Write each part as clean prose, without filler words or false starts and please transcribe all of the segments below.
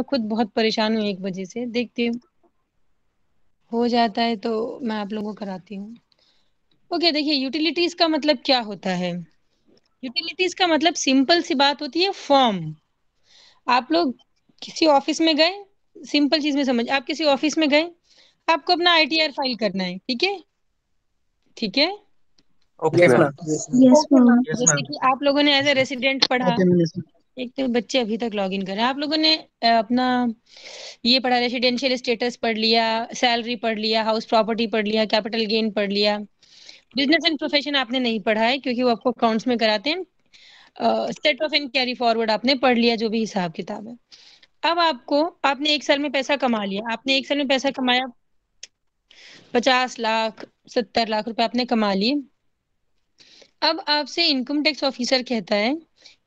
मैं खुद बहुत परेशान हूँ एक वजह से, देखती हूँ हो जाता है तो मैं आप लोगों को कराती हूँ। ओके, देखिए यूटिलिटीज का मतलब क्या होता है? यूटिलिटीज का मतलब सिंपल सी बात होती है, फॉर्म। आप लोग किसी ऑफिस में गए, सिंपल चीज में समझ, आप किसी ऑफिस में गए, आपको अपना आईटीआर फाइल करना है, ठीक है? ठीक है। Okay yes ma'am. Ma'am. Yes okay ma'am. Ma'am, yes जैसे मैम। कि आप लोगों ने एज ए रेसिडेंट पढ़ा, ओके मैम। एक तो बच्चे अभी तक लॉग इन कर रहे हैं, आप लोगों ने अपना ये पढ़ा, रेसिडेंशियल स्टेटस पढ़ लिया, सैलरी पढ़ लिया, हाउस प्रॉपर्टी पढ़ लिया, कैपिटल गेन पढ़ लिया। बिजनेस एंड प्रोफेशन आपने नहीं पढ़ा है क्योंकि वो आपको अकाउंट्स में कराते हैं। State of and carry forward आपने पढ़ लिया, जो भी हिसाब किताब है। अब आपको, आपने एक साल में पैसा कमा लिया, आपने एक साल में पैसा कमाया, 50 लाख 70 लाख रुपए आपने कमा लिए। अब आपसे इनकम टैक्स ऑफिसर कहता है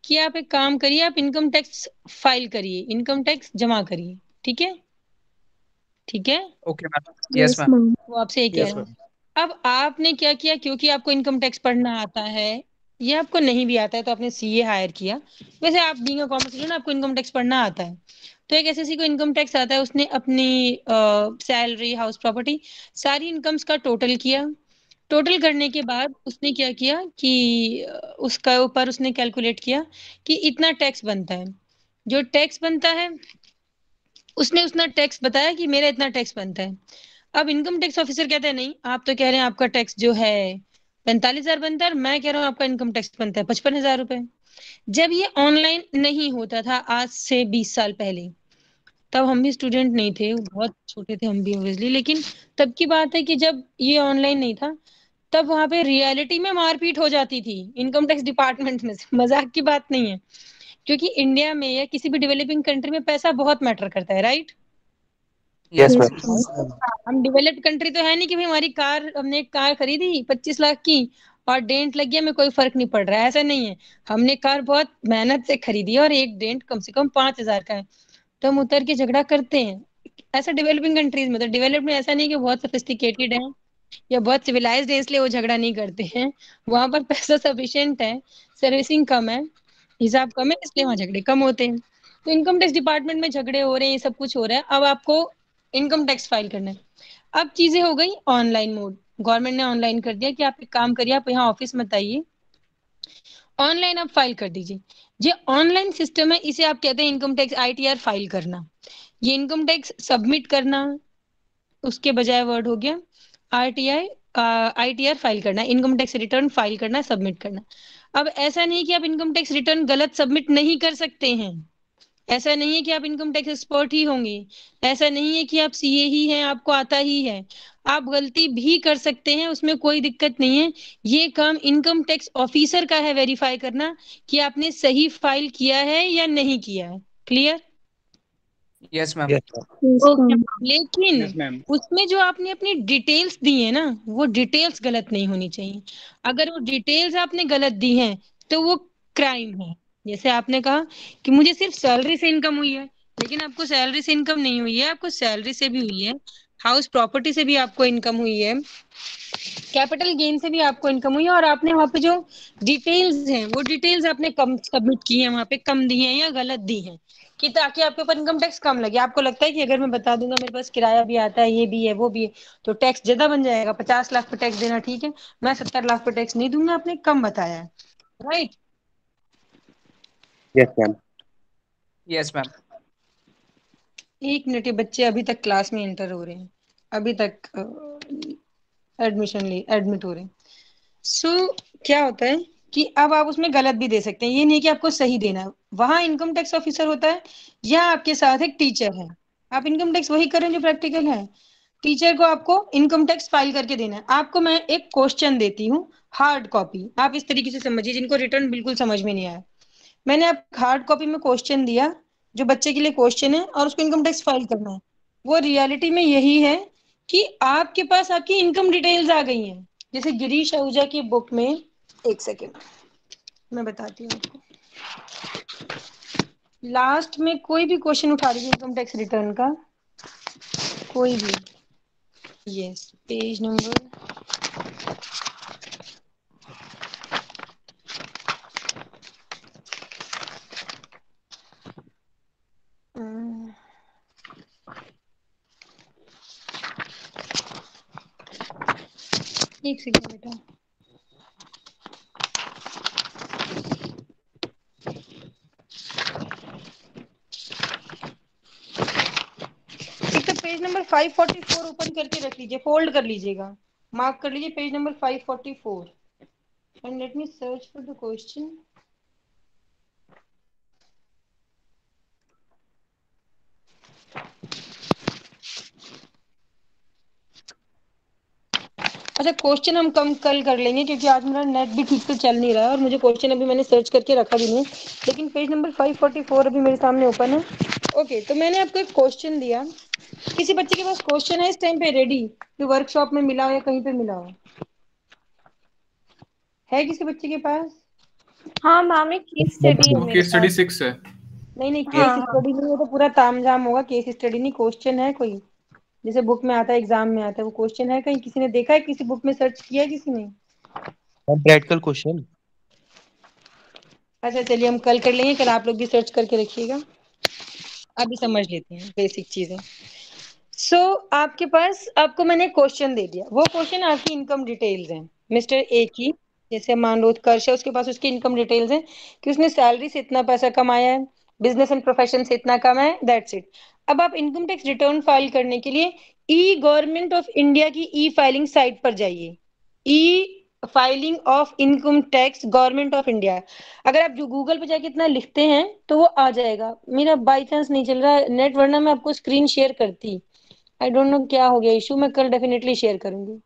कि आप एक काम करिए, आप इनकम टैक्स फाइल करिए, इनकम टैक्स जमा करिए, ठीक है? ठीक है, okay ma'am. Yes yes ma'am. Ma'am. वो आपसे ये कह यस रहा मैम। है। अब आपने क्या किया, क्योंकि आपको इनकम टैक्स पढ़ना आता है, ये आपको नहीं भी आता है तो आपने सीए हायर किया। वैसे आप बीइंग अ कॉमर्स स्टूडेंट आपको इनकम टैक्स पढ़ना आता है, तो एक एसएससी को इनकम टैक्स आता है, उसने अपनी सैलरी, हाउस प्रॉपर्टी, सारी इनकम्स का टोटल किया। टोटल करने के बाद उसने क्या किया कि उसका ऊपर उसने कैलकुलेट किया कि इतना टैक्स बनता है। जो टैक्स बनता है, उसने उतना टैक्स बताया कि मेरा इतना टैक्स बनता है। अब इनकम टैक्स ऑफिसर कहते हैं नहीं, आप तो कह रहे हैं आपका टैक्स जो है 45,000 बनता है, और मैं कह रहा हूँ आपका इनकम टैक्स बनता है 55,000 रुपए। जब ये ऑनलाइन नहीं होता था, आज से 20 साल पहले, तब हम भी स्टूडेंट नहीं थे, बहुत छोटे थे हम भी ऑब्वियसली, लेकिन तब की बात है कि जब ये ऑनलाइन नहीं था, तब वहां पे रियलिटी में मारपीट हो जाती थी इनकम टैक्स डिपार्टमेंट में से, मजाक की बात नहीं है। क्योंकि इंडिया में या किसी भी डेवलपिंग कंट्री में पैसा बहुत मैटर करता है, right? Yes yes ma'am. Ma'am. हम डेवलप्ड कंट्री तो है नहीं कि भाई हमारी कार, हमने एक कार खरीदी 25 लाख की और डेंट लग गया, में कोई फर्क नहीं पड़ रहा है, ऐसा नहीं है। हमने कार बहुत मेहनत से खरीदी है और एक डेंट कम से कम 5,000 का है, तो हम उतर के झगड़ा करते हैं। ऐसा डेवलपिंग कंट्रीज में, तो डेवलप्ड में ऐसा नहीं कि बहुत सोफिस्टिकेटेड है या बहुत सिविलाइज्ड है इसलिए वो झगड़ा नहीं करते हैं। वहां पर पैसा सफिशिएंट है, सर्विसिंग कम है, हिसाब कम है, इसलिए वहां झगड़े कम होते हैं। तो इनकम टैक्स डिपार्टमेंट में झगड़े हो रहे हैं, ये सब कुछ हो रहा है। अब आपको इनकम टैक्स फाइल करना है। अब चीजें हो गई ऑनलाइन मोड, गवर्नमेंट ने ऑनलाइन कर दिया कि आप एक काम करिए, आप यहाँ ऑफिस मत आइए, ऑनलाइन आप फाइल कर दीजिए। ये ऑनलाइन सिस्टम है, इसे आप कहते हैं इनकम टैक्स आईटीआर फाइल करना। ये इनकम टैक्स सबमिट करना, उसके बजाय वर्ड हो गया आरटीआई, आईटीआर फाइल करना, इनकम टैक्स रिटर्न फाइल करना, सबमिट करना। अब ऐसा नहीं कि आप इनकम टैक्स रिटर्न गलत सबमिट नहीं कर सकते हैं, ऐसा नहीं है कि आप इनकम टैक्स एक्सपर्ट ही होंगे, ऐसा नहीं है कि आप सीए ही हैं, आपको आता ही है। आप गलती भी कर सकते हैं, उसमें कोई दिक्कत नहीं है। ये काम इनकम टैक्स ऑफिसर का है वेरीफाई करना कि आपने सही फाइल किया है या नहीं किया है। Clear? Yes ma'am. Yes ma'am. Yes okay, ma'am. लेकिन यस मैम। उसमें जो आपने अपनी डिटेल्स दी है ना, वो डिटेल्स गलत नहीं होनी चाहिए। अगर वो डिटेल्स आपने गलत दी हैं तो वो क्राइम है। जैसे आपने कहा कि मुझे सिर्फ सैलरी से इनकम हुई है, लेकिन आपको सैलरी से इनकम नहीं हुई है, आपको सैलरी से भी हुई है, हाउस प्रॉपर्टी से भी आपको इनकम हुई है, कैपिटल गेन से भी आपको इनकम हुई है, और आपने वहां पे जो डिटेल्स हैं वो डिटेल्स आपने कम सबमिट की है, वहां पे कम दी है या गलत दी है, कि ताकि आपके ऊपर इनकम टैक्स कम लगे। आपको लगता है कि अगर मैं बता दूंगा मेरे पास किराया भी आता है, ये भी है, वो भी है, तो टैक्स ज्यादा बन जाएगा, 50 लाख पे टैक्स देना ठीक है, मैं 70 लाख पे टैक्स नहीं दूंगा, आपने कम बताया है, right? Yes ma'am. Yes ma'am. एक मिनट, ये बच्चे अभी तक क्लास में एंटर हो रहे हैं, अभी तक एडमिट हो रहे हैं। सो क्या होता है कि अब आप उसमें गलत भी दे सकते हैं, ये नहीं कि आपको सही देना है। वहां इनकम टैक्स ऑफिसर होता है, या आपके साथ एक टीचर है, आप इनकम टैक्स वही करें जो प्रैक्टिकल है। टीचर को आपको इनकम टैक्स फाइल करके देना है। आपको मैं एक क्वेश्चन देती हूँ, हार्ड कॉपी, आप इस तरीके से समझिए, जिनको रिटर्न बिल्कुल समझ में नहीं आया, मैंने आप हार्ड कॉपी में क्वेश्चन दिया, जो बच्चे के लिए क्वेश्चन है, और उसको इनकम टैक्स फाइल करना है। वो रियलिटी में यही है कि आपके पास आपकी इनकम डिटेल्स आ गई हैं। जैसे गिरीश आहूजा की बुक में, एक सेकेंड मैं बताती हूँ आपको, लास्ट में कोई भी क्वेश्चन उठा लीजिए इनकम टैक्स रिटर्न का, कोई भी, यस, पेज नंबर, एक सेकंड बेटा। एक तो पेज नंबर 544 ओपन करके रख लीजिए, फोल्ड कर लीजिएगा, मार्क कर लीजिए page number 544 and let me search for the question. अच्छा, क्वेश्चन हम कम कल कर लेंगे क्योंकि आज मेरा नेट भी ठीक से चल नहीं रहा है और मुझे क्वेश्चन अभी मैंने सर्च करके रखा भी नहीं, लेकिन पेज नंबर 544 अभी मेरे सामने ओपन है। ओके, तो मैंने आपको एक क्वेश्चन दिया, किसी बच्चे के पास क्वेश्चन है इस टाइम पे रेडी, कि वर्कशॉप में मिला हो या कहीं पे मिला हो? है किसी बच्चे के पास? हाँ मैम, एक केस स्टडी है मेरे केस स्टडी पास। 6 है। नहीं केस हाँ स्टडी नहीं है तो पूरा तामझाम होगा, केस स्टडी नहीं, क्वेश्चन है कोई जैसे बुक में आता है, एग्जाम में आता है, वो क्वेश्चन है कहीं किसी ने देखा है, किसी बुक में सर्च किया है किसी ने? Practical question. अच्छा चलिए हम कल कर लेंगे, कल आप लोग भी सर्च करके रखिएगा, अभी समझ लेते हैं बेसिक चीजें। सो आपके पास, आपको मैंने क्वेश्चन दे दिया, वो क्वेश्चन आपकी इनकम डिटेल्स हैं मिस्टर ए की, जैसे मान लो उत्कर्ष है, उसके पास उसकी इनकम डिटेल्स हैं कि उसने सैलरी से इतना पैसा कमाया है, बिजनेस एंड प्रोफेशन से इतना कमाया है, दैट्स इट। अब आप इनकम टैक्स रिटर्न फाइल करने के लिए ई गवर्नमेंट ऑफ इंडिया की ई फाइलिंग साइट पर जाइए, ई filing of income tax government of India. अगर आप जो गूगल पे जाके इतना लिखते हैं तो वो आ जाएगा। मेरा बाई चांस नहीं चल रहा है नेट, वरना मैं आपको स्क्रीन शेयर करती। आई डोंट नो क्या हो गया इशू, मैं कल डेफिनेटली शेयर करूंगी।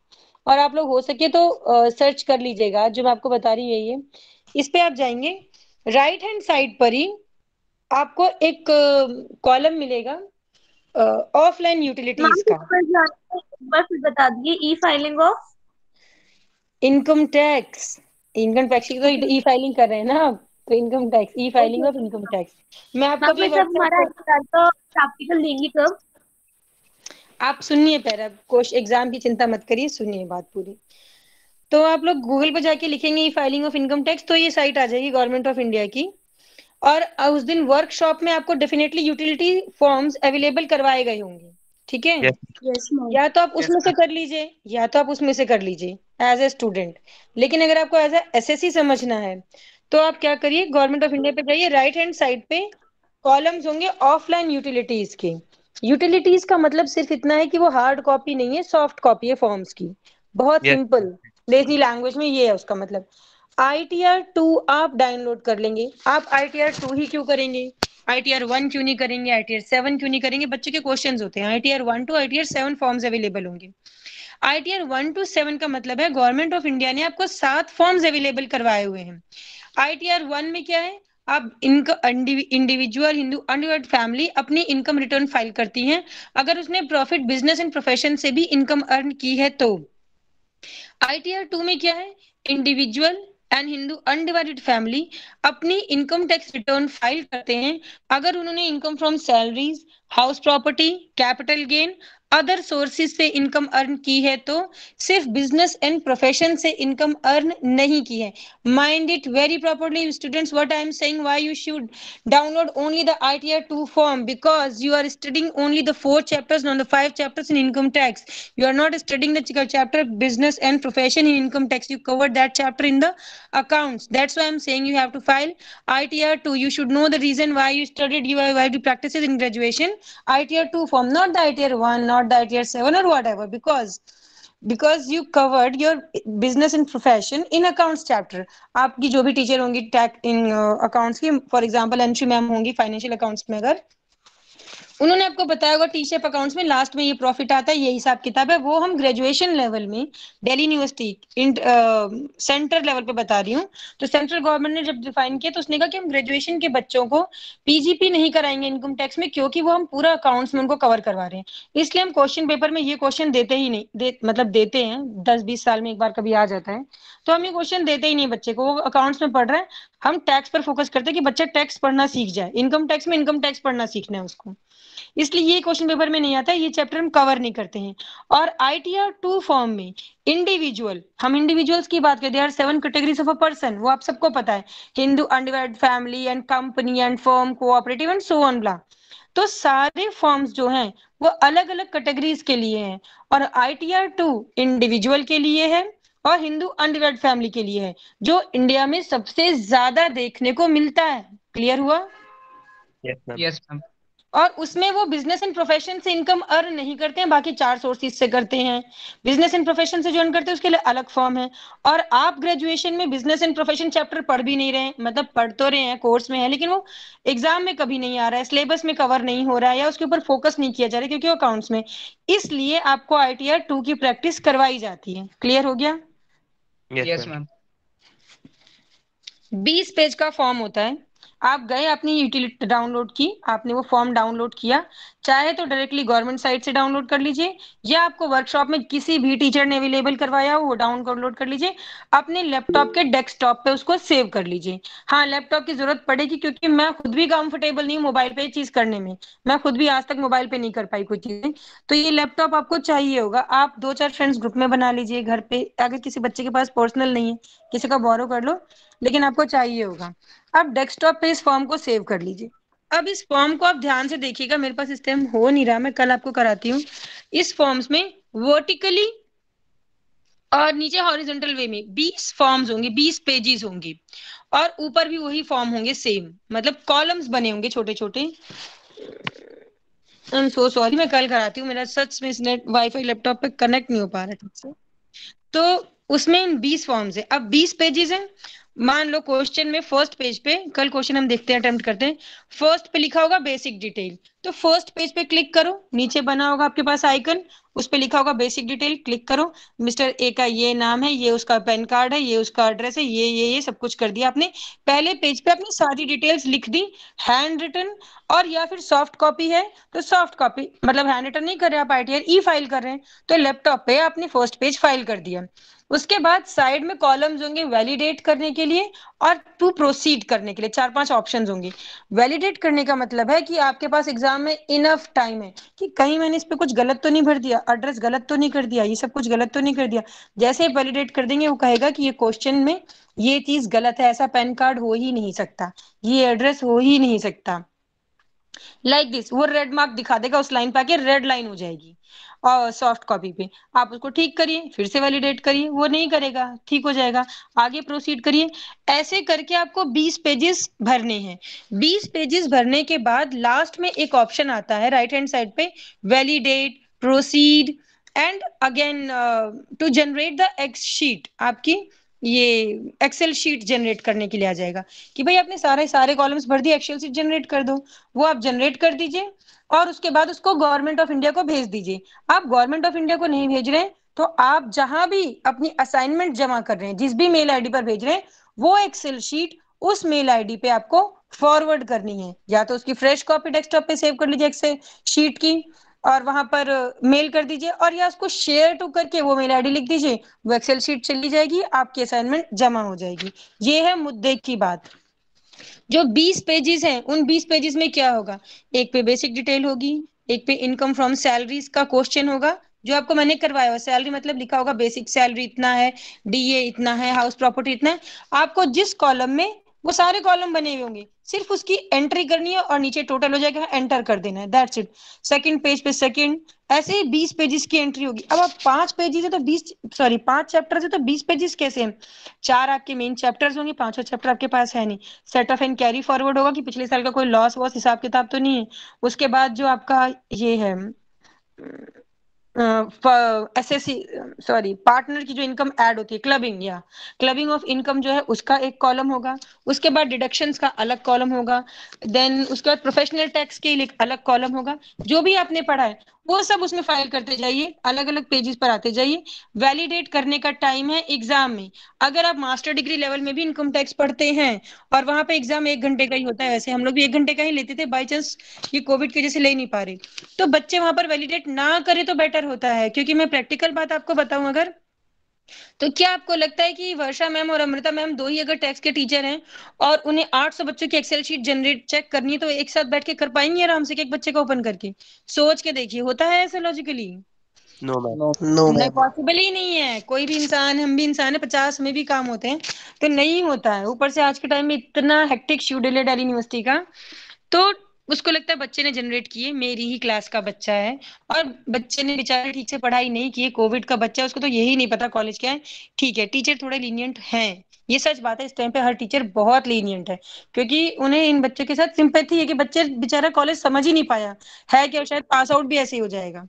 और आप लोग हो सके तो सर्च कर लीजिएगा, जो मैं आपको बता रही है ये, इस पे आप जाएंगे, राइट हैंड साइड पर ही आपको एक कॉलम मिलेगा ऑफलाइन यूटिलिटीज मैम, का। एक बार फिर बता दिए, ई filing of income tax, income tax की तो ई फाइलिंग कर रहे हैं ना आप, तो income tax, E filing of income tax. मैं आपको मैम, अभी वैसे अब व्हाट्सएप हमारा पर, एग्जाम तो प्रैक्टिकल देंगे कब? आप सुनिए पहले, कोश एग्जाम की चिंता मत करिए, सुनिए बात पूरी। तो आप लोग गूगल पर जाके लिखेंगे ई फाइलिंग ऑफ इनकम टैक्स, तो ये साइट आ जाएगी गवर्नमेंट ऑफ इंडिया की। और उस दिन वर्कशॉप में आपको डेफिनेटली यूटिलिटी फॉर्म्स अवेलेबल करवाए गए होंगे, ठीक है? Yes yes ma'am. या तो आप यस उसमें से मैम। कर लीजिए, या तो आप उसमें से कर लीजिए एज ए स्टूडेंट। लेकिन अगर आपको एज ए एसएससी समझना है तो आप क्या करिए, गवर्नमेंट ऑफ इंडिया पे जाइए, राइट हैंड साइड पे कॉलम्स होंगे ऑफलाइन यूटिलिटीज के। यूटिलिटीज का मतलब सिर्फ इतना है कि वो हार्ड कॉपी नहीं है, सॉफ्ट कॉपी है फॉर्म्स की, बहुत यस सिंपल लेजी लैंग्वेज में ये है उसका मतलब। ITR 2 आप डाउनलोड कर लेंगे। आप ITR 2 ही क्यों करेंगे, ITR 1 क्यों नहीं करेंगे, ITR 7 क्यों नहीं करेंगे? बच्चे के क्वेश्चन होते हैं, ITR 1 to ITR 7 forms available होंगे। ITR 1 to 7 का मतलब है गवर्नमेंट ऑफ इंडिया ने आपको 7 फॉर्म्स अवेलेबल करवाए हुए हैं। ITR 1 में क्या है, आप इनका इंडिविजुअल हिंदू अनडिवाइडेड फैमिली अपनी इनकम रिटर्न फाइल करती हैं अगर उसने प्रॉफिट बिजनेस एंड प्रोफेशन से भी इनकम अर्न की है तो। ITR 2 में क्या है, individual and Hindu undivided family अपनी इनकम टैक्स रिटर्न फाइल करते हैं अगर उन्होंने income from salaries, house property, capital gain, other sources से इनकम अर्न की है तो, सिर्फ बिजनेस एंड प्रोफेशन से इनकम अर्न नहीं की है। Mind it very properly students, what I am saying, why you should download only the ITR 2 form, because you are studying only the 4 chapters, not the 5 chapters in income tax. You are not studying the chapter business and profession in income tax. You covered that chapter in the accounts. That's why I'm saying you have to file ITR 2. You should know the reason why you studied, why you practice it in graduation. ITR 2 form, not the ITR 1, not the ITR 7 or whatever, because you covered your business and profession in accounts chapter. आपकी जो भी teacher होंगी tax in accounts की, for example Anshu ma'am होंगी financial accounts में, अगर उन्होंने आपको बताया होगा टी शेप अकाउंट्स में लास्ट में ये प्रॉफिट आता है, ये हिसाब किताब है, वो हम ग्रेजुएशन लेवल में दिल्ली यूनिवर्सिटी सेंटर लेवल पे बता रही हूँ। तो सेंट्रल गवर्नमेंट ने जब डिफाइन किया तो उसने कहा कि हम ग्रेजुएशन के बच्चों को पीजीपी नहीं कराएंगे इनकम टैक्स में, क्योंकि वो हम पूरा अकाउंट्स में उनको कवर करवा रहे हैं। इसलिए हम क्वेश्चन पेपर में ये क्वेश्चन देते ही नहीं, मतलब देते हैं 10-20 साल में एक बार कभी आ जाता है, तो हम ये क्वेश्चन देते ही नहीं बच्चे को, वो अकाउंट्स में पढ़ रहे हैं। हम टैक्स पर फोकस करते हैं कि बच्चा टैक्स पढ़ना सीख जाए, इनकम टैक्स में इनकम टैक्स पढ़ना सीखना है उसको, इसलिए ये क्वेश्चन पेपर में नहीं आता, ये चैप्टर हम कवर नहीं करते हैं। और ITR 2 फॉर्म में इंडिविजुअल, हम इंडिविजुअल्स की बात करते हैं, 7 कैटेगरीज ऑफ अ पर्सन, वो आप सबको पता है, Hindu undivided family and company and firm cooperative and so on blah. तो सारे फॉर्म्स जो हैं वो अलग अलग कैटेगरीज के लिए हैं, और ITR 2 इंडिविजुअल के लिए है, और हिंदू अनडिवाइड फैमिली के लिए है, जो इंडिया में सबसे ज्यादा देखने को मिलता है। क्लियर हुआ? Yes, ma'am. Yes, ma'am. और उसमें वो बिजनेस एंड प्रोफेशन से इनकम अर्न नहीं करते हैं, बाकी 4 सोर्सेज से करते हैं। बिजनेस एंड प्रोफेशन से जो अर्न करते हैं उसके लिए अलग फॉर्म है। और आप ग्रेजुएशन में बिजनेस एंड प्रोफेशन चैप्टर पढ़ भी नहीं रहे हैं, मतलब पढ़ तो रहे हैं, कोर्स में है, लेकिन वो एग्जाम में कभी नहीं आ रहा है, सिलेबस में कवर नहीं हो रहा है, या उसके ऊपर फोकस नहीं किया जा रहा है, क्योंकि वो अकाउंट्स में। इसलिए आपको ITR 2 की प्रैक्टिस करवाई जाती है। क्लियर हो गया? Yes, Yes, ma'am. ma'am. 20 page का फॉर्म होता है। आप गए, अपनी यूटिलिटी डाउनलोड की, आपने वो फॉर्म डाउनलोड किया, चाहे तो डायरेक्टली गवर्नमेंट साइट से डाउनलोड कर लीजिए, या आपको वर्कशॉप में किसी भी टीचर ने अवेलेबल करवाया हो वो डाउनलोड कर लीजिए, अपने लैपटॉप के डेस्कटॉप पे उसको सेव कर लीजिए। हाँ, लैपटॉप की जरूरत पड़ेगी, क्योंकि मैं खुद भी कंफर्टेबल नहीं हूँ मोबाइल पे चीज करने में। मैं खुद भी आज तक मोबाइल पे नहीं कर पाई कुछ चीजें, तो ये लैपटॉप आपको चाहिए होगा। आप 2-4 फ्रेंड्स ग्रुप में बना लीजिए घर पे, अगर किसी बच्चे के पास पर्सनल नहीं है, किसी का बोरो कर लो, लेकिन आपको चाहिए होगा। आप डेस्कटॉप पे इस फॉर्म को सेव कर लीजिए। अब इस फॉर्म को आप ध्यान से देखिएगा, मेरे पास इस टाइम हो नहीं रहा, मैं कल आपको कराती हूँ। इस फॉर्म्स में वर्टिकली और नीचे हॉरिजॉन्टल वे में 20 फॉर्म्स होंगे, 20 पेजेस होंगे, और ऊपर भी वही फॉर्म होंगे सेम, मतलब कॉलम्स बने होंगे छोटे छोटे। आई एम सो सॉरी, मैं कल कराती हूँ, मेरा सच में नेट वाईफाई लैपटॉप पे कनेक्ट नहीं हो पा रहा ठीक से। तो उसमें 20 फॉर्म्स है। अब 20 पेजेस हैं। मान लो क्वेश्चन में फर्स्ट पेज पे, कल क्वेश्चन हम देखते हैं, अटेम्प्ट करते हैं, फर्स्ट पे लिखा होगा बेसिक डिटेल, तो फर्स्ट पेज पे क्लिक करो, नीचे बना होगा आपके पास आइकन, उस पे लिखा होगा बेसिक डिटेल, क्लिक करो। मिस्टर ए का ये नाम है, ये उसका पैन कार्ड है, ये उसका एड्रेस है, ये सब कुछ कर दिया आपने। पहले पेज पे अपनी सारी डिटेल्स लिख दी, हैंड रिटन, और या फिर सॉफ्ट कॉपी है तो सॉफ्ट कॉपी, मतलब हैंड रिटन नहीं कर रहे आप, ITR ई फाइल कर रहे हैं, तो लैपटॉप पे आपने फर्स्ट पेज फाइल कर दिया। उसके बाद साइड में कॉलम्स होंगे वैलिडेट करने के लिए और टू प्रोसीड करने के लिए, 4-5 ऑप्शंस होंगे। वैलिडेट करने का मतलब है कि आपके पास एग्जाम में इनफ टाइम है कि कहीं मैंने इस पे कुछ गलत तो नहीं भर दिया, एड्रेस गलत तो नहीं कर दिया, ये सब कुछ गलत तो नहीं कर दिया। जैसे ही वैलिडेट कर देंगे वो कहेगा कि ये क्वेश्चन में ये चीज गलत है, ऐसा पैन कार्ड हो ही नहीं सकता, ये एड्रेस हो ही नहीं सकता, लाइक दिस, वो रेड मार्क दिखा देगा, उस लाइन पे आके रेड लाइन हो जाएगी। और सॉफ्ट कॉपी पे आप उसको ठीक करिए, फिर से वैलिडेट करिए, वो नहीं करेगा, ठीक हो जाएगा, आगे प्रोसीड करिए। ऐसे करके आपको 20 पेजेस भरने हैं। 20 पेजेस भरने के बाद लास्ट में एक ऑप्शन आता है राइट हैंड साइड पे, validate, proceed and again to generate the x sheet. आपकी ये एक्सेल शीट जनरेट करने के लिए आ जाएगा कि भाई आपने सारे कॉलम्स भर दिए, एक्सेल शीट जनरेट कर दो। वो आप जनरेट कर दीजिए और उसके बाद उसको गवर्नमेंट ऑफ इंडिया को भेज दीजिए। आप गवर्नमेंट ऑफ इंडिया को नहीं भेज रहे हैं तो आप जहां भी अपनी असाइनमेंट जमा कर रहे हैं, जिस भी मेल आईडी पर भेज रहे हैं, वो एक्सेल शीट उस मेल आईडी पे आपको फॉरवर्ड करनी है। या तो उसकी फ्रेश कॉपी डेस्कटॉप पे सेव कर लीजिए एक्सेल शीट की और वहां पर मेल कर दीजिए, और या उसको शेयर टू करके वो मेल आईडी लिख दीजिए, वो एक्सेल शीट चली जाएगी, आपकी असाइनमेंट जमा हो जाएगी। ये है मुद्दे की बात। जो 20 पेजेस हैं, उन 20 पेजेस में क्या होगा, एक पे बेसिक डिटेल होगी, एक पे इनकम फ्रॉम सैलरीज का क्वेश्चन होगा, जो आपको मैंने करवाया हुआ, सैलरी मतलब लिखा होगा बेसिक सैलरी इतना है, DA इतना है, हाउस प्रॉपर्टी इतना है। आपको जिस कॉलम में, वो सारे कॉलम बने हुए होंगे, सिर्फ उसकी एंट्री करनी है और नीचे टोटल हो जाएगा, एंटर कर देना है, दैट्स इट। सेकंड पेज पे सेकंड, ऐसे ही 20 पेजेस की एंट्री होगी। अब आप 5 पेजेस है तो 20, सॉरी 5 चैप्टर है तो 20 पेजेस कैसे हैं? 4 आपके मेन चैप्टर्स होंगे, 5वां चैप्टर आपके पास है नहीं। Set of and carry forward होगा कि पिछले साल का कोई लॉस वॉस हिसाब किताब तो नहीं है। उसके बाद जो आपका ये है SSC, सॉरी पार्टनर की जो इनकम ऐड होती है, क्लबिंग या क्लबिंग ऑफ इनकम जो है, उसका एक कॉलम होगा। उसके बाद डिडक्शंस का अलग कॉलम होगा। देन उसके बाद प्रोफेशनल टैक्स के लिए अलग कॉलम होगा। जो भी आपने पढ़ा है वो सब उसमें फाइल करते जाइए, अलग अलग पेजेस पर आते जाइए। वैलिडेट करने का टाइम है एग्जाम में। अगर आप मास्टर डिग्री लेवल में भी इनकम टैक्स पढ़ते हैं और वहां पे एग्जाम 1 घंटे का ही होता है, वैसे हम लोग भी 1 घंटे का ही लेते थे, बाई चांस ये कोविड की वजह से ले नहीं पा रहे, तो बच्चे वहां पर वैलिडेट ना करे तो बेटर होता है। क्योंकि मैं प्रैक्टिकल बात आपको बताऊं अगर, तो क्या आपको लगता है कि वर्षा मैम और अमृता मैम दो ही अगर टैक्स के टीचर हैं और उन्हें 800 बच्चों की एक्सेल शीट जनरेट चेक करनी है, तो एक साथ बैठ के कर पाएंगे आराम से एक बच्चे का ओपन करके? सोच के देखिए, होता है ऐसा logically? No, ma'am. No. No, नहीं, ma'am. पॉसिबल ही नहीं है। कोई भी इंसान, हम भी इंसान है, 50 में भी काम होते हैं, तो नहीं होता है। ऊपर से आज के टाइम में इतना हेक्टिक शेड्यूल है दिल्ली यूनिवर्सिटी का, तो उसको लगता है बच्चे ने जनरेट किए, मेरी ही क्लास का बच्चा है, और बच्चे ने बेचारे ठीक से पढ़ाई नहीं की, कोविड का बच्चा है, उसको तो यही नहीं पता कॉलेज क्या है। ठीक है, टीचर थोड़े लीनियंट हैं, ये सच बात है, इस टाइम पे हर टीचर बहुत लीनियंट है, क्योंकि उन्हें इन बच्चों के साथ सिंपैथी है कि बच्चे बेचारा कॉलेज समझ ही नहीं पाया है क्या, शायद पास आउट भी ऐसे ही हो जाएगा।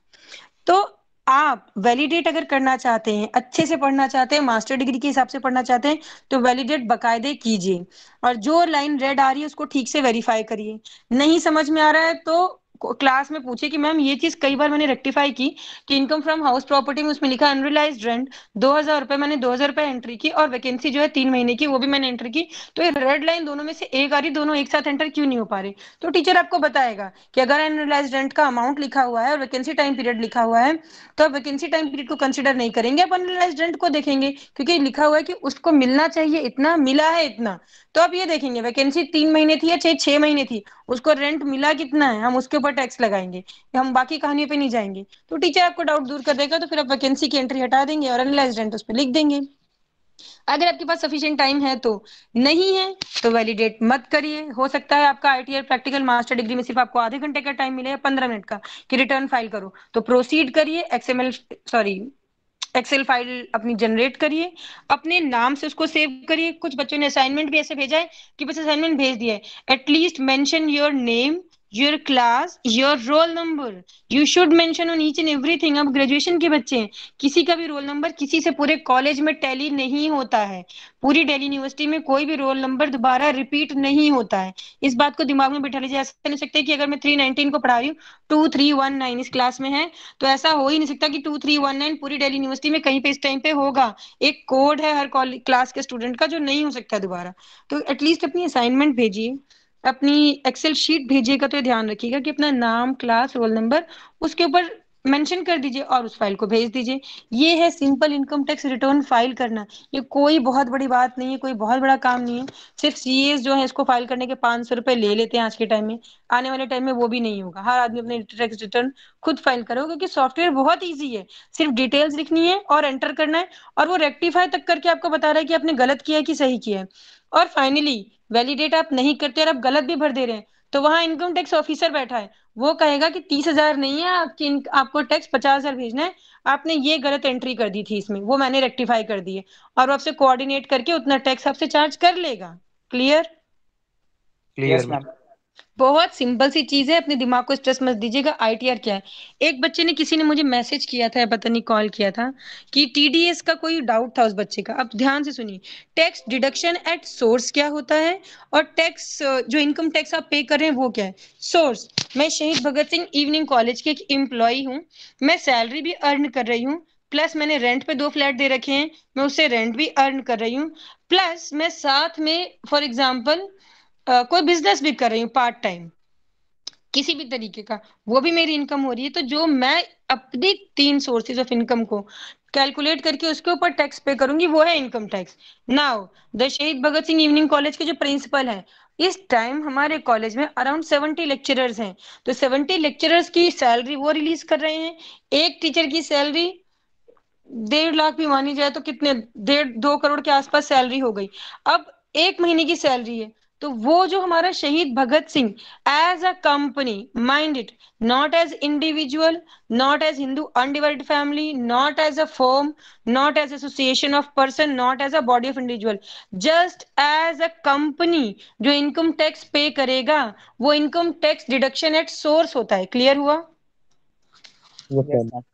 तो आप वैलिडेट अगर करना चाहते हैं, अच्छे से पढ़ना चाहते हैं, मास्टर डिग्री के हिसाब से पढ़ना चाहते हैं, तो वैलिडेट बकायदे कीजिए, और जो लाइन रेड आ रही है उसको ठीक से वेरीफाई करिए। नहीं समझ में आ रहा है तो क्लास में पूछे कि मैम ये चीज कई बार मैंने रेक्टिफाई की कि इनकम फ्रॉम हाउस प्रॉपर्टी में उसमें लिखा अनरियलाइज्ड रेंट 2,000 रुपए, मैंने 2,000 रुपए एंट्री की, और वैकेंसी जो है 3 महीने की वो भी मैंने एंटर की, तो ये रेड लाइन दोनों में से एक आ रही, दोनों एक साथ एंटर क्यों नहीं हो पा रही। तो टीचर आपको बताएगा कि अगर अनरियलाइज्ड रेंट का अमाउंट लिखा हुआ है और वैकेंसी टाइम पीरियड लिखा हुआ है, तो आप वैकेंसी टाइम पीरियड को कंसिडर नहीं करेंगे, आप अनरियलाइज्ड रेंट को देखेंगे, क्योंकि लिखा हुआ है कि उसको मिलना चाहिए इतना, मिला है इतना, तो आप ये देखेंगे वैकेंसी 3 महीने थी या 6 महीने थी, उसको रेंट मिला कितना है, हम उसके ऊपर टैक्स लगाएंगे, हम बाकी कहानियों पे नहीं जाएंगे। तो टीचर आपको डाउट दूर कर देगा, तो फिर आप वैकेंसी की एंट्री हटा देंगे और अनरियलाइज्ड रेंट उस पर लिख देंगे। अगर आपके पास सफिशिएंट टाइम है तो, नहीं है तो वैलिडेट मत करिए। हो सकता है आपका आईटीआर प्रैक्टिकल मास्टर डिग्री में सिर्फ आपको आधे घंटे का टाइम मिले या 15 मिनट का कि रिटर्न फाइल करो, तो प्रोसीड करिए, एक्सेल फाइल अपनी जनरेट करिए, अपने नाम से उसको सेव करिए। कुछ बच्चों ने असाइनमेंट भी ऐसे भेजा है कि बस असाइनमेंट भेज दिया है, at least mention your name, your class, your roll number, you should mention on each and everything. अब ग्रेजुएशन के बच्चे हैं, किसी का भी रोल नंबर किसी से पूरे कॉलेज में टैली नहीं होता है, पूरी दिल्ली यूनिवर्सिटी में कोई भी रोल नंबर दोबारा रिपीट नहीं होता है। इस बात को दिमाग में बिठा लीजिए। ऐसा नहीं सकता कि अगर मैं 319 को पढ़ा रही हूँ, 2319 इस क्लास में है, तो ऐसा हो ही नहीं सकता कि 2319 पूरी दिल्ली यूनिवर्सिटी में कहीं पे इस टाइम पे होगा। एक कोड है हर क्लास के स्टूडेंट का जो नहीं हो सकता दोबारा। तो एटलीस्ट अपनी असाइनमेंट भेजिए, अपनी एक्सेल शीट भेजिएगा तो ये ध्यान रखिएगा कि अपना नाम, क्लास, रोल नंबर उसके ऊपर मेंशन कर दीजिए और उस फाइल को भेज दीजिए। ये है simple income tax return file करना। ये कोई बहुत बड़ी बात नहीं है, कोई बहुत बड़ा काम नहीं है। सिर्फ सीएस जो है इसको फाइल करने के 500 रुपए ले लेते हैं आज के टाइम में, आने वाले टाइम में वो भी नहीं होगा। हर आदमी अपने टैक्स रिटर्न खुद फाइल करो, क्योंकि सॉफ्टवेयर बहुत ईजी है, सिर्फ डिटेल्स लिखनी है और एंटर करना है, और वो रेक्टिफाई तक करके आपको बता रहा है कि आपने गलत किया है कि सही किया है। और फाइनली वैलिडेट आप नहीं करते और आप गलत भी भर दे रहे हैं, तो वहां इनकम टैक्स ऑफिसर बैठा है, वो कहेगा कि 30,000 नहीं है आपको टैक्स 50,000 भेजना है, आपने ये गलत एंट्री कर दी थी इसमें, वो मैंने रेक्टिफाई कर दी है, और वो आपसे कोऑर्डिनेट करके उतना टैक्स आपसे चार्ज कर लेगा। Clear? Clear, Yes, ma'am. ma'am. बहुत सिंपल सी चीज है, अपने दिमाग को स्ट्रेस मत दीजिएगा। आईटीआर क्या है? एक बच्चे ने, किसी ने मुझे मैसेज किया था या पता नहीं कॉल किया था कि टीडीएस का कोई डाउट था उस बच्चे का। अब ध्यान से सुनिए, टैक्स डिडक्शन एट सोर्स क्या होता है, और टैक्स जो इनकम टैक्स आप पे कर रहे हैं वो क्या है। सोर्स, मैं शहीद भगत सिंह इवनिंग कॉलेज की एक एम्प्लॉय हूँ, मैं सैलरी भी अर्न कर रही हूँ, प्लस मैंने रेंट पे 2 फ्लैट दे रखे हैं, मैं उससे रेंट भी अर्न कर रही हूँ, प्लस मैं साथ में फॉर एग्जाम्पल कोई बिजनेस भी कर रही हूँ पार्ट टाइम, किसी भी तरीके का, वो भी मेरी इनकम हो रही है। तो जो मैं अपनी 3 सोर्सेज ऑफ इनकम को कैलकुलेट करके उसके ऊपर टैक्स पे करूंगी वो है इनकम टैक्स। नाउ द शहीद भगत सिंह इवनिंग कॉलेज के जो प्रिंसिपल हैं, इस टाइम हमारे कॉलेज में अराउंड 70 लेक्चरर्स हैं, तो 70 लेक्चरर्स की सैलरी वो रिलीज कर रहे हैं। एक टीचर की सैलरी 1.5 लाख भी मानी जाए तो कितने, 1.5-2 करोड़ के आसपास सैलरी हो गई। अब 1 महीने की सैलरी है, तो वो जो हमारा शहीद Bhagat Singh as a company, mind it, not as individual, not as Hindu undivided family, not as a firm, not as association of person, not as a body of individual, just as a company जो income tax पे करेगा, वो income tax deduction at source होता है। Clear हुआ? Yes, Yes, ma'am. ma'am.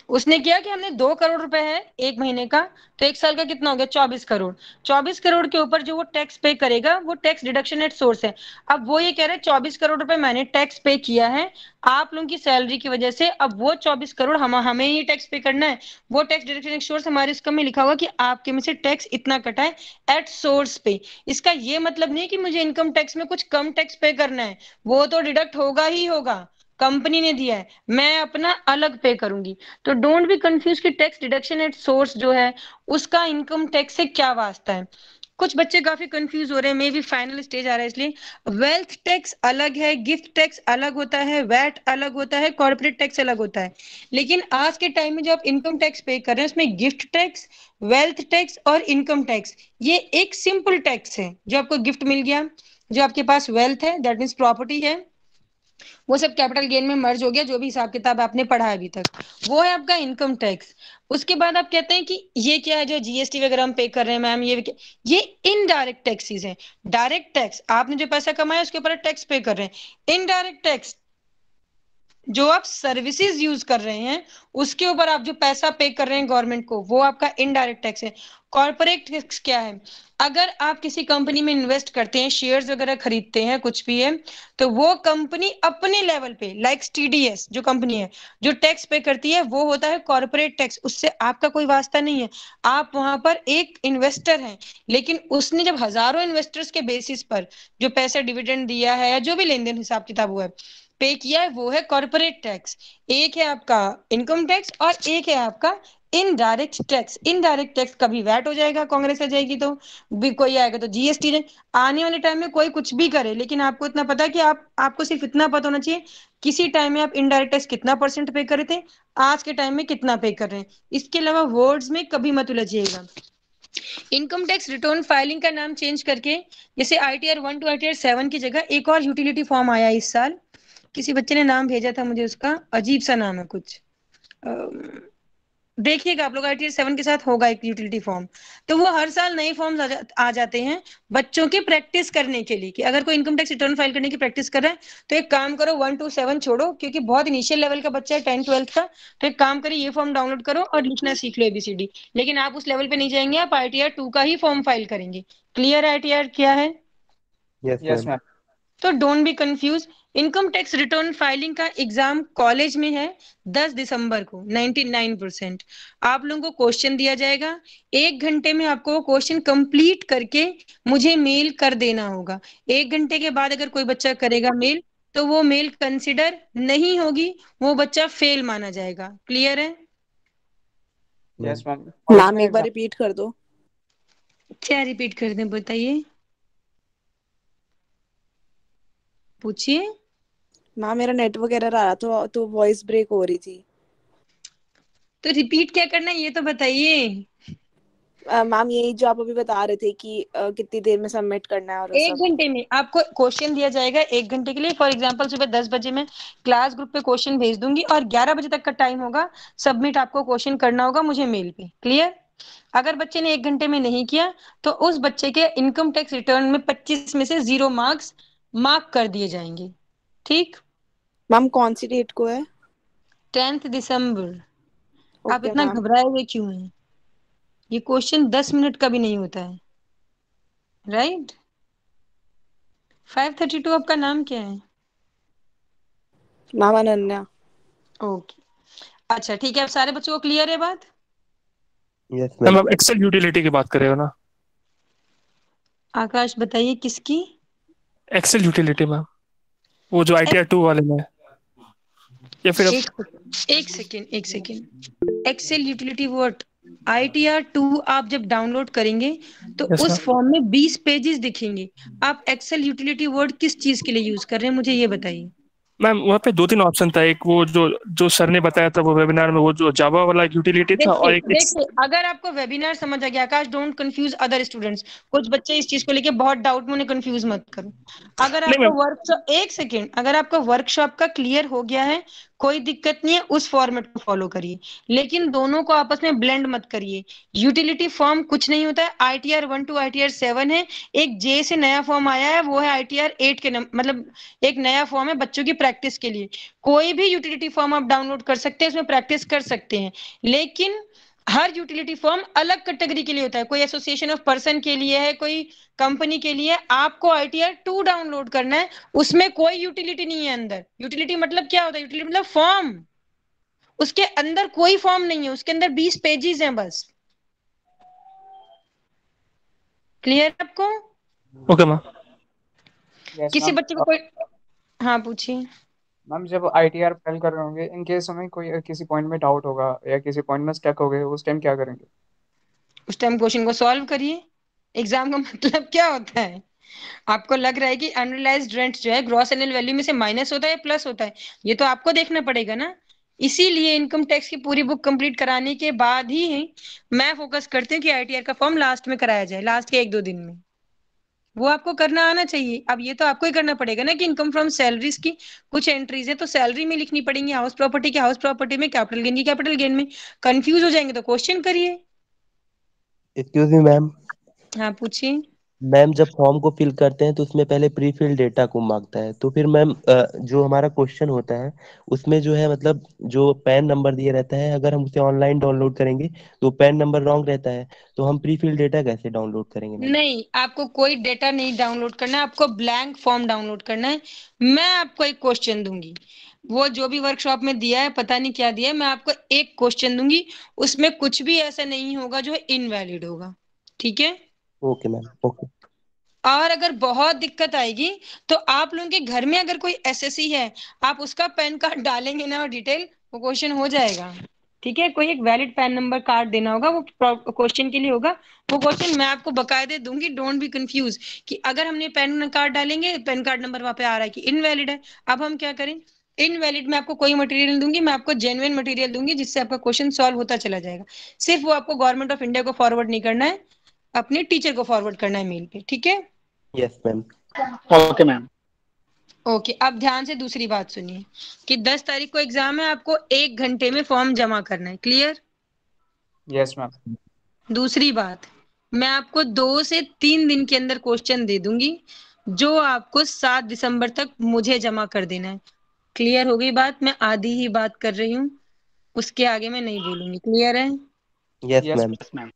उसने किया कि हमने 2 करोड़ रुपए है 1 महीने का, तो 1 साल का कितना हो गया, 24 करोड़। 24 करोड़ के ऊपर जो वो टैक्स पे करेगा वो टैक्स डिडक्शन एट सोर्स है। अब वो ये कह रहे हैं 24 करोड़ रुपए मैंने टैक्स पे किया है आप लोगों की सैलरी की वजह से, अब वो 24 करोड़ हमें ही टैक्स पे करना है। वो टैक्स डिडक्शन एट सोर्स हमारे इसका में लिखा होगा कि आपके में से टैक्स इतना कटा है एट सोर्स पे। इसका ये मतलब नहीं कि मुझे इनकम टैक्स में कुछ कम टैक्स पे करना है, वो तो डिडक्ट होगा ही होगा, कंपनी ने दिया है, मैं अपना अलग पे करूंगी। तो डोंट बी कंफ्यूज कि टैक्स डिडक्शन एट सोर्स जो है उसका इनकम टैक्स से क्या वास्ता है। कुछ बच्चे काफी कंफ्यूज हो रहे हैं, मे भी फाइनल स्टेज आ रहा है इसलिए। वेल्थ टैक्स अलग है, गिफ्ट टैक्स अलग होता है, वैट अलग होता है, कॉर्पोरेट टैक्स अलग होता है। लेकिन आज के टाइम में जो आप इनकम टैक्स पे कर रहे हैं उसमें गिफ्ट टैक्स, वेल्थ टैक्स और इनकम टैक्स, ये एक सिंपल टैक्स है। जो आपको गिफ्ट मिल गया, जो आपके पास वेल्थ है दैट मीन्स प्रॉपर्टी है, वो सब कैपिटल गेन में मर्ज हो गया, जो भी हिसाब किताब आपने पढ़ा है अभी तक, वो है आपका इनकम टैक्स। उसके बाद आप कहते हैं कि ये क्या है जो जीएसटी वगैरह हम पे कर रहे हैं मैम, ये इनडायरेक्ट टैक्सेस हैं। डायरेक्ट टैक्स आपने जो पैसा कमाया उसके ऊपर टैक्स पे कर रहे हैं। इनडायरेक्ट टैक्स जो आप सर्विसेज यूज कर रहे हैं उसके ऊपर आप जो पैसा पे कर रहे हैं गवर्नमेंट को, वो आपका इनडायरेक्ट टैक्स है। कॉर्पोरेट टैक्स क्या है? अगर आप किसी कंपनी में इन्वेस्ट करते हैं, शेयर्स वगैरह खरीदते हैं, कुछ भी है, तो वो कंपनी अपने लेवल पे लाइक टीडीएस जो कंपनी है जो टैक्स पे करती है वो होता है कॉर्पोरेट टैक्स, उससे आपका कोई वास्ता नहीं है। आप वहां पर एक इन्वेस्टर हैं, लेकिन उसने जब हजारों इन्वेस्टर्स के बेसिस पर जो पैसा डिविडेंड दिया है या जो भी लेन देन हिसाब किताब हुआ है पे किया है, वो है कॉर्पोरेट टैक्स। एक है आपका इनकम टैक्स और एक है आपका इनडायरेक्ट टैक्स। इनडायरेक्ट टैक्स कभी वैट हो जाएगा, कांग्रेस आ जाएगी तो भी, कोई आएगा तो जीएसटी ने। आने वाले टाइम में कोई कुछ भी करे, लेकिन आपको इतना पता है कि आपको सिर्फ इतना पता होना चाहिए किसी टाइम में आप इनडायरेक्ट टैक्स कितना परसेंट पे कर रहे थे, आज के टाइम में कितना पे कर रहे हैं। इसके अलावा वर्ड्स में कभी मत उलझिएगा। इनकम टैक्स रिटर्न फाइलिंग का नाम चेंज करके, जैसे ITR 1 टू ITR 7 की जगह एक और यूटिलिटी फॉर्म आया इस साल, किसी बच्चे ने नाम भेजा था मुझे, उसका अजीब सा नाम है कुछ, देखिएगा आप लोग, ITR 7 के साथ होगा एक यूटिलिटी फॉर्म। तो वो हर साल नए फॉर्म्स आ जाते हैं बच्चों की प्रैक्टिस करने के लिए, कि अगर कोई इनकम टैक्स रिटर्न फाइल करने की प्रैक्टिस कर रहा है तो एक काम करो 1 to 7 छोड़ो, क्योंकि बहुत इनिशियल लेवल का बच्चा है 10 12 का, तो एक काम करिए ये फॉर्म डाउनलोड करो और लिखना सीख लो ABCD। लेकिन आप उस लेवल पे नहीं जाएंगे, आप ITR 2 का ही फॉर्म फाइल करेंगे। क्लियर है ITR क्या है? Yes, Yes, ma'am. ma'am. तो don't be confuse. Income tax return filing का एग्जाम कॉलेज में है 10 दिसंबर को। 99% आप लोगों को क्वेश्चन दिया जाएगा, 1 घंटे में आपको वो क्वेश्चन कंप्लीट करके मुझे मेल कर देना होगा। 1 घंटे के बाद अगर कोई बच्चा करेगा मेल, तो वो मेल कंसिडर नहीं होगी, वो बच्चा फेल माना जाएगा। क्लियर है? Yes, ma'am. मैम एक बार रिपीट कर दो। क्या रिपीट कर दें बताइए, पूछिए। मैम मेरा नेटवर्क एरर आ रहा था तो वॉइस ब्रेक हो रही थी। तो रिपीट क्या करना है ये तो बताइए। मैम यही जो आप अभी बता रहे थे कि कितनी देर में सबमिट करना है और वो 1 घंटे में आपको क्वेश्चन दिया जाएगा, 1 घंटे के लिए। फॉर एग्जाम्पल सुबह 10 बजे मैं क्लास ग्रुप पे क्वेश्चन भेज दूंगी और 11 बजे तक का टाइम होगा, सबमिट आपको क्वेश्चन करना होगा मुझे मेल पे। क्लियर? अगर बच्चे ने 1 घंटे में नहीं किया तो उस बच्चे के इनकम टैक्स रिटर्न में 25 में से 0 मार्क्स मार्क कर दिए जाएंगे। ठीक? मैम कौन सी डेट को है? 10 दिसंबर। आप ओके इतना मैम। घबराए हुए क्यों हैं? ये क्वेश्चन 10 मिनट का भी नहीं होता है, राइट? 532 आपका नाम क्या है? मैम अनन्या। ओके, अच्छा ठीक है। अब सारे बच्चों को क्लियर है बात? Yes, ma'am ma'am. आप एक्सेल यूटिलिटी की बात कर रहे हो ना? आकाश बताइए किसकी? एक्सेल यूटिलिटी मैम, वो जो ITR 2 वाले में है। या फिर एक second. Excel utility word ITR 2 आप जब डाउनलोड करेंगे तो Yes, उस ma'am. फॉर्म में 20 पेजेस दिखेंगे। आप एक्सेल यूटिलिटी वर्ड किस चीज के लिए यूज कर रहे हैं मुझे ये बताइए। मैम वहाँ पे 2-3 ऑप्शन था, एक वो जो सर ने बताया था वो वेबिनार में, वो जो जावा वाला यूटिलिटी था, और एक देखिए अगर आपको वेबिनार समझ आ गया, आकाश डोंट कंफ्यूज अदर स्टूडेंट्स। कुछ बच्चे इस चीज को लेके बहुत डाउट में, उन्हें कंफ्यूज मत करो। अगर नहीं आपको मैम। वर्कशॉप, एक सेकेंड, अगर आपका वर्कशॉप का क्लियर हो गया है कोई दिक्कत नहीं है, उस फॉर्मेट को फॉलो करिए, लेकिन दोनों को आपस में ब्लेंड मत करिए। यूटिलिटी फॉर्म कुछ नहीं होता है, ITR 1 टू ITR 7 है। एक J से नया फॉर्म आया है, वो है ITR 8 के मतलब एक नया फॉर्म है बच्चों की प्रैक्टिस के लिए। कोई भी यूटिलिटी फॉर्म आप डाउनलोड कर सकते हैं, उसमें प्रैक्टिस कर सकते हैं, लेकिन हर यूटिलिटी फॉर्म अलग कैटेगरी के लिए होता है। कोई एसोसिएशन ऑफ पर्सन के लिए है, कोई कंपनी के लिए। आपको ITR 2 डाउनलोड करना है, उसमें कोई यूटिलिटी नहीं है अंदर। यूटिलिटी मतलब क्या होता है? यूटिलिटी मतलब फॉर्म, उसके अंदर कोई फॉर्म नहीं है, उसके अंदर 20 पेजेस हैं बस। क्लियर आपको? Okay ma'am. Yes, किसी ma'am. बच्चे को कोई, हाँ पूछिए। मैम जब ITR फाइल कर रहे होंगे, इन केस हमें कोई किसी पॉइंट में डाउट होगा या किसी पॉइंट में स्टक हो गए, उस टाइम क्या करेंगे? उस टाइम क्वेश्चन को सॉल्व करिए। एग्जाम का मतलब क्या होता है? आपको लग रहा है कि अनरियलाइज्ड रेंट जो है ग्रॉस एनुअल वैल्यू में से माइनस होता है या प्लस होता है? ये तो आपको देखना पड़ेगा ना। इसीलिए इनकम टैक्स की पूरी बुक कंप्लीट कराने के बाद ही मैं फोकस करती हूँ कि ITR का फॉर्म लास्ट में कराया जाए, लास्ट के 1-2 दिन में। वो आपको करना आना चाहिए। अब ये तो आपको ही करना पड़ेगा ना कि इनकम फ्रॉम सैलरीज की कुछ एंट्रीज है तो सैलरी में लिखनी पड़ेंगी, हाउस प्रॉपर्टी की हाउस प्रॉपर्टी में, कैपिटल गेन की कैपिटल गेन में। कंफ्यूज हो जाएंगे तो क्वेश्चन करिए। Excuse me ma'am. हाँ पूछिए। मैम जब फॉर्म को फिल करते हैं तो उसमें पहले प्री फिल डेटा को मांगता है, तो फिर मैम जो हमारा क्वेश्चन होता है उसमें जो है मतलब जो पैन नंबर दिया रहता है, अगर हम उसे ऑनलाइन डाउनलोड करेंगे तो पैन नंबर रॉन्ग रहता है, तो हम प्री फिल डेटा कैसे डाउनलोड करेंगे मैम? नहीं, आपको कोई डेटा नहीं डाउनलोड करना है, आपको ब्लैंक फॉर्म डाउनलोड करना है। मैं आपको एक क्वेश्चन दूंगी, वो जो भी वर्कशॉप में दिया है, पता नहीं क्या दिया है, मैं आपको एक क्वेश्चन दूंगी, उसमें कुछ भी ऐसा नहीं होगा जो इनवैलिड होगा, ठीक है? Okay ma'am, okay. और अगर बहुत दिक्कत आएगी तो आप लोगों के घर में अगर कोई एसएससी है, आप उसका पैन कार्ड डालेंगे ना और डिटेल, वो क्वेश्चन हो जाएगा, ठीक है? कोई एक वैलिड पैन नंबर कार्ड देना होगा, वो क्वेश्चन के लिए होगा। वो क्वेश्चन मैं आपको बकायदे दूंगी, डोंट बी कंफ्यूज कि अगर हमने पैन कार्ड डालेंगे, पैन कार्ड नंबर वहां पे आ रहा है कि इनवैलिड है, अब हम क्या करें? इनवैलिड में आपको कोई मटेरियल दूंगी, मैं आपको जेन्युइन मटेरियल दूंगी जिससे आपका क्वेश्चन सॉल्व होता चला जाएगा। सिर्फ वो आपको गवर्नमेंट ऑफ इंडिया को फॉरवर्ड नहीं करना है, अपने टीचर को फॉरवर्ड करना है मेल पे, ठीक है? Yes ma'am. Okay ma'am. Okay, अब ध्यान से दूसरी बात सुनिए कि 10 तारीख को एग्जाम है, आपको 1 घंटे में फॉर्म जमा करना है, क्लियर? Yes ma'am. दूसरी बात, मैं आपको 2 से 3 दिन के अंदर क्वेश्चन दे दूंगी जो आपको 7 दिसंबर तक मुझे जमा कर देना है। क्लियर हो गई बात? मैं आधी ही बात कर रही हूँ, उसके आगे मैं नहीं बोलूंगी, क्लियर है? Yes ma'am. Yes ma'am.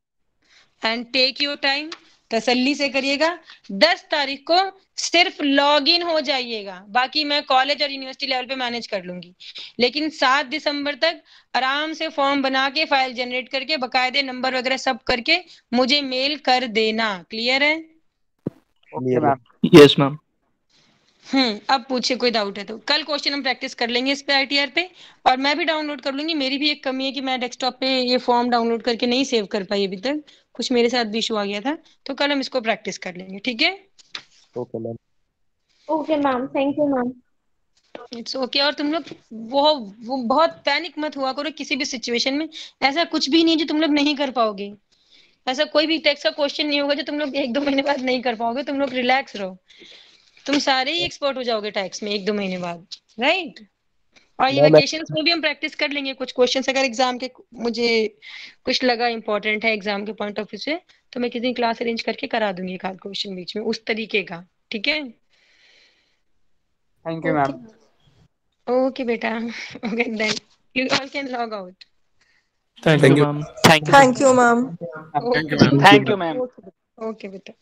And take your time, तसल्ली से करिएगा। 10 तारीख को सिर्फ लॉग इन हो जाइएगा, बाकी मैं कॉलेज और यूनिवर्सिटी लेवल पे मैनेज कर लूंगी, लेकिन 7 दिसंबर तक आराम से फॉर्म बना के फाइल जनरेट करके बकायदे नंबर वगैरह सब करके मुझे मेल कर देना, क्लियर है? Okay ma'am. Yes ma'am. अब पूछे कोई डाउट है तो। कल क्वेश्चन हम प्रैक्टिस कर लेंगे इस पे आईटीआर पे, और मैं भी डाउनलोड कर लूंगी। मेरी भी एक कमी है कि मैं डेस्कटॉप पे ये फॉर्म डाउनलोड करके नहीं सेव कर पाई अभी तक, कुछ मेरे साथ भी इशू आ गया था, तो कल हम इसको प्रैक्टिस कर लेंगे, ठीक है? Okay ma'am. Okay ma'am, thank you ma'am. It's okay. और तुम लोग वो बहुत पैनिक मत हुआ करो किसी भी सिचुएशन में। ऐसा कुछ भी नहीं जो तुम लोग नहीं कर पाओगे, ऐसा कोई भी टैक्स का क्वेश्चन नहीं होगा जो तुम लोग 1-2 महीने बाद नहीं कर पाओगे। तुम लोग रिलैक्स रहो, तुम सारे ही एक्सपर्ट हो जाओगे टैक्स में 1-2 महीने बाद, राइट? और ये मैम वेकेशंस में भी हम प्रैक्टिस कर लेंगे कुछ क्वेश्चंस, अगर एग्जाम के मुझे कुछ लगा इंपॉर्टेंट है एग्जाम के पॉइंट ऑफ व्यू से, तो मैं किसी दिन क्लास अरेंज करके करा दूंगी एक आध क्वेश्चन बीच में उस तरीके का, ठीक है? Thank you ma'am. ओके बेटा, okay then you all can log out. Thank you ma'am. Thank you. Thank you ma'am. Thank you ma'am. Okay बेटा।